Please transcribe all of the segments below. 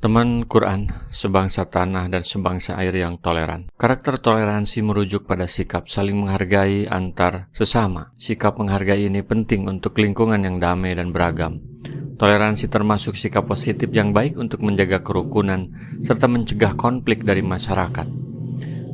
Teman Quran, sebangsa tanah dan sebangsa air yang toleran. Karakter toleransi merujuk pada sikap saling menghargai antar sesama. Sikap menghargai ini penting untuk lingkungan yang damai dan beragam. Toleransi termasuk sikap positif yang baik untuk menjaga kerukunan serta mencegah konflik dari masyarakat.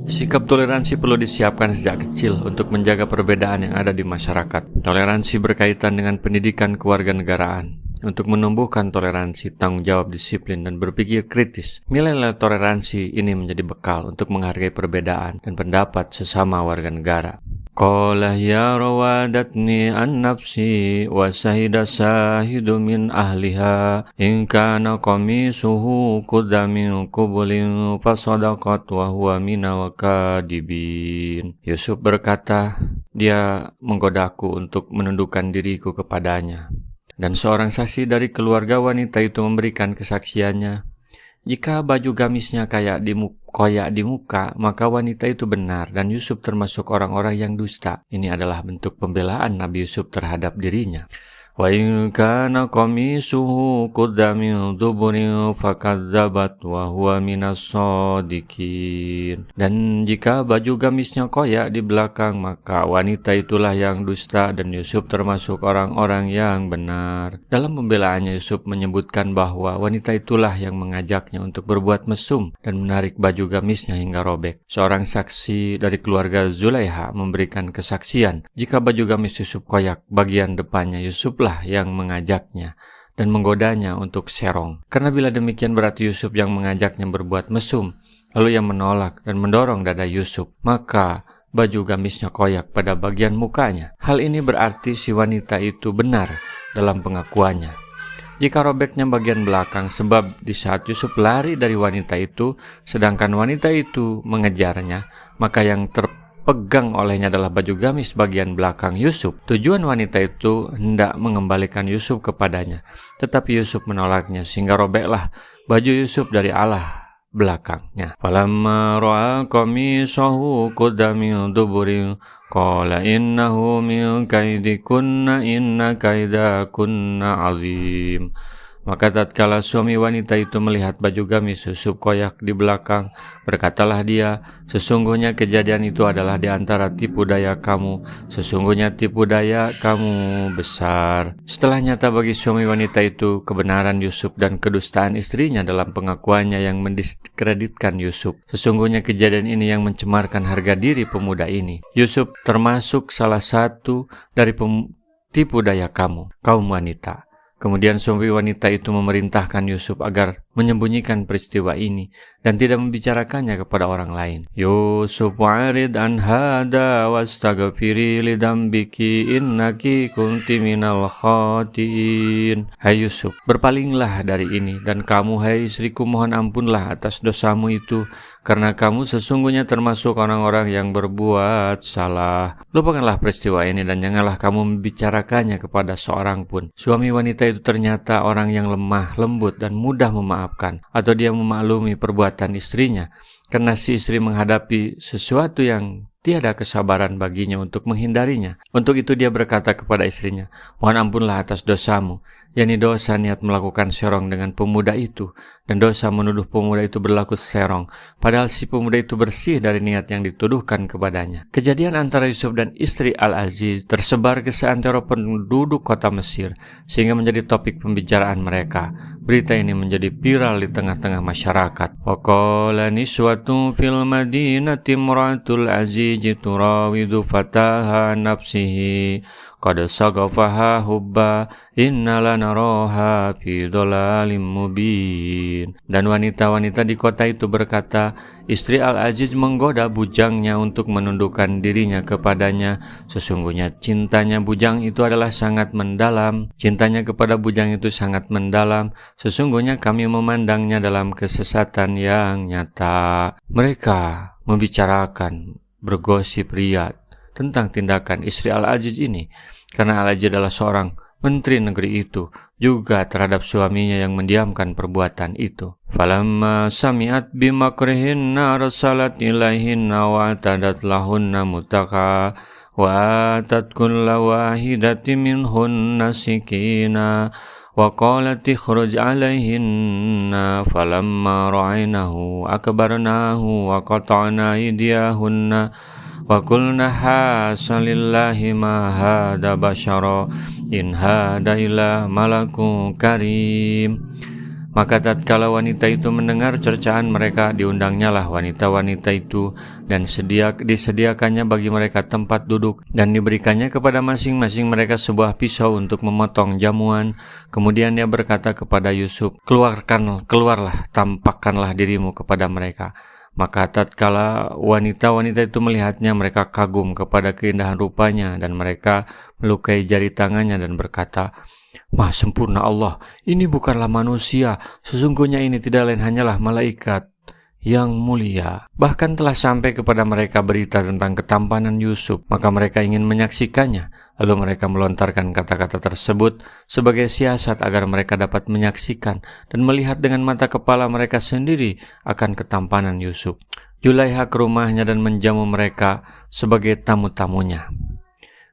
Sikap toleransi perlu disiapkan sejak kecil untuk menjaga perbedaan yang ada di masyarakat. Toleransi berkaitan dengan pendidikan kewarganegaraan. Untuk menumbuhkan toleransi, tanggung jawab, disiplin, dan berpikir kritis, nilai-nilai toleransi ini menjadi bekal untuk menghargai perbedaan dan pendapat sesama warga negara. Qala ya rawadatni an nafsi wa sahida sahidu min ahliha in kana qamisuhu qudda min qublin fasadaqat wa huwa minal kadibin. Yusuf berkata, dia menggodaku untuk menundukkan diriku kepadanya. Dan seorang saksi dari keluarga wanita itu memberikan kesaksiannya. Jika baju gamisnya koyak di muka, maka wanita itu benar dan Yusuf termasuk orang-orang yang dusta. Ini adalah bentuk pembelaan Nabi Yusuf terhadap dirinya. Wa in kana qamisuhu qudda min duburin fakadzabat wa huwa minas shadiqin. Dan jika baju gamisnya koyak di belakang, maka wanita itulah yang dusta dan Yusuf termasuk orang-orang yang benar. Dalam pembelaannya, Yusuf menyebutkan bahwa wanita itulah yang mengajaknya untuk berbuat mesum dan menarik baju gamisnya hingga robek. Seorang saksi dari keluarga Zulaiha memberikan kesaksian, jika baju gamis Yusuf koyak, bagian depannya Yusuflah yang mengajaknya dan menggodanya untuk serong. Karena bila demikian berarti Yusuf yang mengajaknya berbuat mesum, lalu ia menolak dan mendorong dada Yusuf, maka baju gamisnya koyak pada bagian mukanya. Hal ini berarti si wanita itu benar dalam pengakuannya. Jika robeknya bagian belakang sebab di saat Yusuf lari dari wanita itu, sedangkan wanita itu mengejarnya, maka yang terpegang olehnya adalah baju gamis bagian belakang Yusuf. Tujuan wanita itu hendak mengembalikan Yusuf kepadanya, tetapi Yusuf menolaknya sehingga robeklah baju Yusuf dari arah belakangnya. Falamma ra'a qamisahu qudda min duburin qala innahu min kaidikunna inna kaidakunna azim. Maka tatkala suami wanita itu melihat baju gamis Yusuf koyak di belakang, berkatalah dia, sesungguhnya kejadian itu adalah di antara tipu daya kamu, sesungguhnya tipu daya kamu besar. Setelah nyata bagi suami wanita itu kebenaran Yusuf dan kedustaan istrinya dalam pengakuannya yang mendiskreditkan Yusuf, sesungguhnya kejadian ini yang mencemarkan harga diri pemuda ini. Yusuf termasuk salah satu dari tipu daya kamu, kaum wanita. Kemudian suami wanita itu memerintahkan Yusuf agar menyembunyikan peristiwa ini dan tidak membicarakannya kepada orang lain. Yusuf wa'rid an hada wastaghfiri lidambiki innaki kunti minal khatiin. Hai Yusuf, berpalinglah dari ini dan kamu hai istriku mohon ampunlah atas dosamu itu karena kamu sesungguhnya termasuk orang-orang yang berbuat salah. Lupakanlah peristiwa ini dan janganlah kamu membicarakannya kepada seorang pun. Suami wanita itu ternyata orang yang lemah, lembut dan mudah memaafkan, atau dia memaklumi perbuatan istrinya karena si istri menghadapi sesuatu yang tiada kesabaran baginya untuk menghindarinya. Untuk itu dia berkata kepada istrinya, mohon ampunlah atas dosamu, yakni dosa niat melakukan serong dengan pemuda itu, dan dosa menuduh pemuda itu berlaku serong, padahal si pemuda itu bersih dari niat yang dituduhkan kepadanya. Kejadian antara Yusuf dan istri Al-Aziz tersebar ke seantero penduduk kota Mesir, sehingga menjadi topik pembicaraan mereka. Berita ini menjadi viral di tengah-tengah masyarakat. Waqala niswatun fil madinati imra'atul aziz turawidu fataha nafsihi qad sagafaha hubba inna lanaraha fi dhalalim mubin. Dan wanita-wanita di kota itu berkata, istri Al-Aziz menggoda bujangnya untuk menundukkan dirinya kepadanya. Sesungguhnya cintanya bujang itu adalah sangat mendalam. Cintanya kepada bujang itu sangat mendalam. Sesungguhnya kami memandangnya dalam kesesatan yang nyata. Mereka membicarakan, bergosip riak tentang tindakan istri Al-Aziz ini, karena Al-Aziz adalah seorang menteri negeri itu, juga terhadap suaminya yang mendiamkan perbuatan itu. Falamma sami'at bimakrihinna arsalat ilaihinna wa atadat lahunna mutaka wa atat kulla wahidatin minhunna sikina وقالت اخرج عليهن فلما رأينه أكبرناه وقطعنا أيديهن وقلنا حاش لله ما هذا بشرا إن هذا إلا ملك كريم. Maka tatkala wanita itu mendengar cercaan mereka, diundangnyalah wanita-wanita itu dan disediakannya bagi mereka tempat duduk dan diberikannya kepada masing-masing mereka sebuah pisau untuk memotong jamuan. Kemudian dia berkata kepada Yusuf, keluarlah, tampakkanlah dirimu kepada mereka. Maka tatkala wanita-wanita itu melihatnya, mereka kagum kepada keindahan rupanya dan mereka melukai jari tangannya dan berkata, Maha sempurna Allah, ini bukanlah manusia, sesungguhnya ini tidak lain hanyalah malaikat yang mulia. Bahkan telah sampai kepada mereka berita tentang ketampanan Yusuf, maka mereka ingin menyaksikannya. Lalu mereka melontarkan kata-kata tersebut sebagai siasat agar mereka dapat menyaksikan dan melihat dengan mata kepala mereka sendiri akan ketampanan Yusuf. Julaiha ke rumahnya dan menjamu mereka sebagai tamu-tamunya.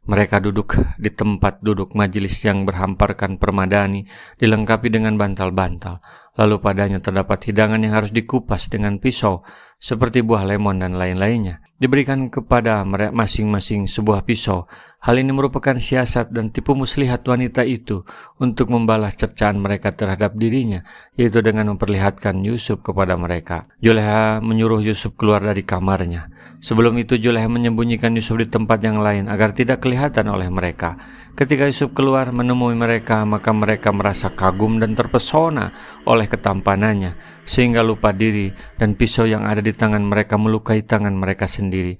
Mereka duduk di tempat duduk majelis yang berhamparkan permadani, dilengkapi dengan bantal-bantal. Lalu padanya terdapat hidangan yang harus dikupas dengan pisau, seperti buah lemon dan lain-lainnya. Diberikan kepada mereka masing-masing sebuah pisau. Hal ini merupakan siasat dan tipu muslihat wanita itu untuk membalas cercaan mereka terhadap dirinya, yaitu dengan memperlihatkan Yusuf kepada mereka. Julaiha menyuruh Yusuf keluar dari kamarnya. Sebelum itu Julaiha menyembunyikan Yusuf di tempat yang lain agar tidak kelihatan oleh mereka. Ketika Yusuf keluar menemui mereka, maka mereka merasa kagum dan terpesona oleh ketampanannya, sehingga lupa diri dan pisau yang ada di tangan mereka melukai tangan mereka sendiri.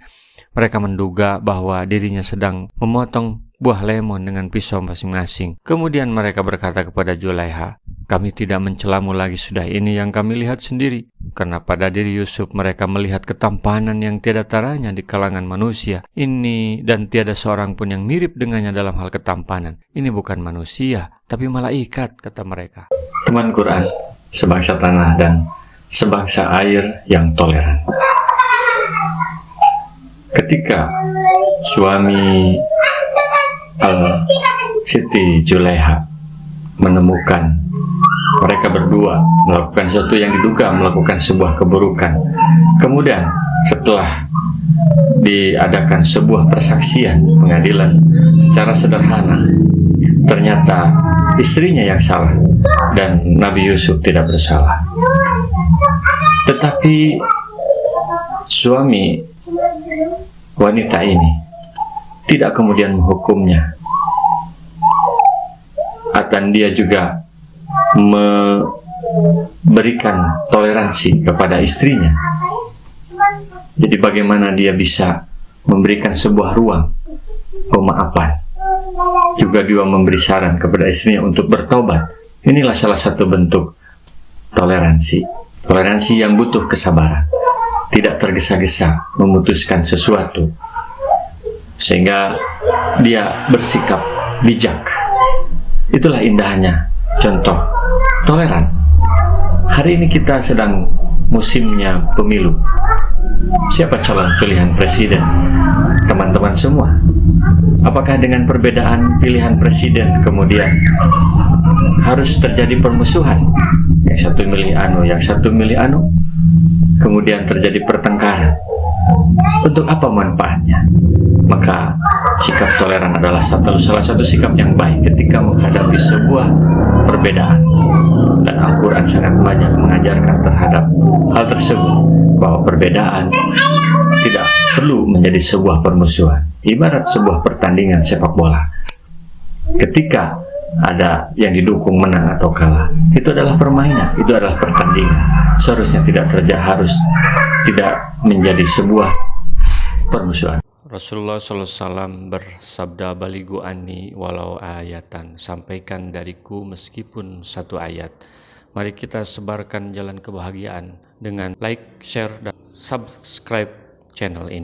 Mereka menduga bahwa dirinya sedang memotong buah lemon dengan pisau masing-masing. Kemudian mereka berkata kepada Julaiha, kami tidak mencelamu lagi, sudah ini yang kami lihat sendiri. Karena pada diri Yusuf mereka melihat ketampanan yang tiada taranya di kalangan manusia. Ini dan tiada seorang pun yang mirip dengannya dalam hal ketampanan. Ini bukan manusia, tapi malaikat, kata mereka. Teman Quran, sebangsa tanah dan sebangsa air yang toleran. Ketika suami Siti Julaiha menemukan mereka berdua melakukan sesuatu yang diduga melakukan sebuah keburukan, kemudian setelah diadakan sebuah persaksian pengadilan secara sederhana, ternyata istrinya yang salah dan Nabi Yusuf tidak bersalah. Tetapi suami wanita ini tidak kemudian menghukumnya, dan dia juga memberikan toleransi kepada istrinya. Jadi bagaimana dia bisa memberikan sebuah ruang pemaafan, juga dia memberi saran kepada istrinya untuk bertobat. Inilah salah satu bentuk toleransi yang butuh kesabaran, tidak tergesa-gesa memutuskan sesuatu, sehingga dia bersikap bijak. Itulah indahnya contoh toleran. Hari ini kita sedang musimnya pemilu. Siapa calon pilihan presiden? Teman-teman semua. Apakah dengan perbedaan pilihan presiden kemudian harus terjadi permusuhan? Yang satu milih anu, yang satu milih anu, kemudian terjadi pertengkaran. Untuk apa manfaatnya? Maka sikap toleran adalah salah satu sikap yang baik ketika menghadapi sebuah perbedaan. Dan Al-Quran sangat banyak mengajarkan terhadap hal tersebut, bahwa perbedaan tidak perlu menjadi sebuah permusuhan. Ibarat sebuah pertandingan sepak bola, ketika ada yang didukung menang atau kalah, itu adalah permainan, itu adalah pertandingan. Seharusnya harus tidak menjadi sebuah permusuhan. Rasulullah SAW bersabda, baligu anni walau ayatan, sampaikan dariku meskipun satu ayat. Mari kita sebarkan jalan kebahagiaan dengan like, share, dan subscribe channel ini.